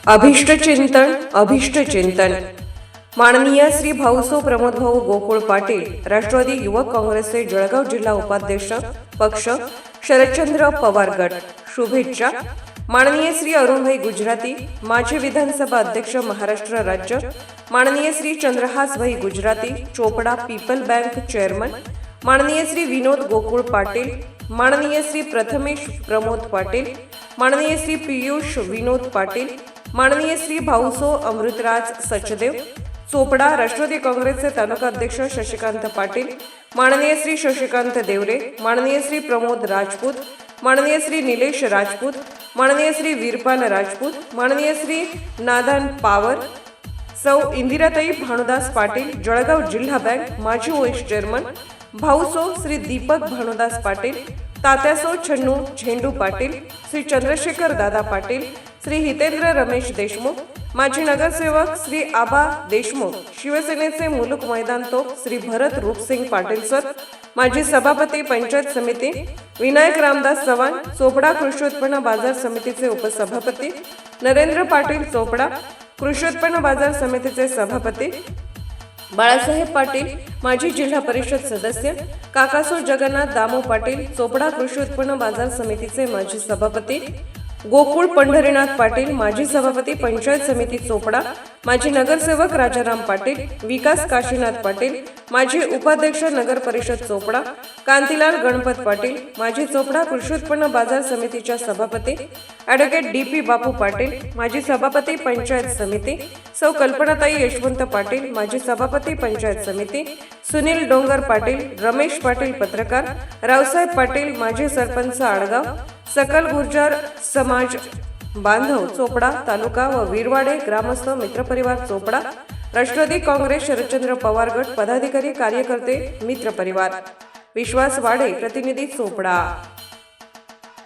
अभिष्ट चिंतन माननीय श्री भाऊसो प्रमोद भाऊ गोकुळ पाटील, राष्ट्रवादी युवक काँग्रेसचे जळगाव जिल्हा उपाध्यक्ष, पक्ष शरदचंद्र पवार गट। शुभेच्छा। माननीय श्री अरुणभाई गुजराती, माजी विधानसभा अध्यक्ष महाराष्ट्र राज्य, माननीय Shri Chandrahasbhai Gujarati, Chopda people bank chairman, माननीय श्री विनोद गोकुळ पाटील, माननीय श्री प्रथमेश प्रमोद पाटील, माननीय श्री पीयूष विनोद पाटील, माननीय श्री भाऊसो अमृतराज सचदेव, चोपडा राष्ट्रवादी काँग्रेसचे तालुका अध्यक्ष शशिकांत पाटील, माननीय श्री शशिकांत देवरे, माननीय श्री प्रमोद राजपूत, माननीय श्री निलेश राजपूत, माननीय श्री वीरपाल राजपूत, माननीय श्री नादान पावर, सौ इंदिराताई भानुदास पाटील, जळगाव जिल्हा बँक माजी वाईस चेअरमन, भाऊसो श्री दीपक भानुदास पाटील, तात्यासो छन्नू झेंडू पाटील, श्री चंद्रशेखर दादा पाटील, श्री हितेंद्र रमेश देशमुख, माजी नगरसेवक श्री आबा देशमुख, शिवसेनेचे मुलुक मैदान तोप श्री भरत रूपसिंग पाटील सर, माजी सभापती पंचायत समिती विनायक रामदास चव्हाण, चोपडा कृषी उत्पन्न बाजार समितीचे उपसभापती नरेंद्र पाटील, चोपडा कृषी उत्पन्न बाजार समितीचे सभापती बाळासाहेब पाटील, माजी जिल्हा परिषद सदस्य काकासो जगन्नाथ दामो पाटील, चोपडा कृषी उत्पन्न बाजार समितीचे माजी सभापती गोकुळ पंढरीनाथ पाटील, माजी सभापती पंचायत समिती चोपडा, माजी नगरसेवक राजाराम पाटील, विकास काशीनाथ पाटील, माजी उपाध्यक्ष नगर परिषद चोपडा कांतीलाल गणपत पाटील, माजी चोपडा कृषी उत्पन्न बाजार समितीच्या सभापती ॲडव्होकेट डी.पी. बापू पाटील, माजी सभापती पंचायत समिती सौ कल्पनाताई यशवंत पाटील, माजी सभापती पंचायत समिती सुनील डोंगर पाटील, रमेश पाटील पत्रकार, रावसाहेब पाटील, माजी सरपंच आडगाव, सकल गुर्जर समाज बांधव चोपडा तालुका व वीरवाडे ग्रामस्थ मित्रपरिवार चोपडा, राष्ट्रवादी काँग्रेस शरदचंद्र पवार गट पदाधिकारी कार्यकर्ते मित्रपरिवार, विश्वास वाडे प्रतिनिधी चोपडा।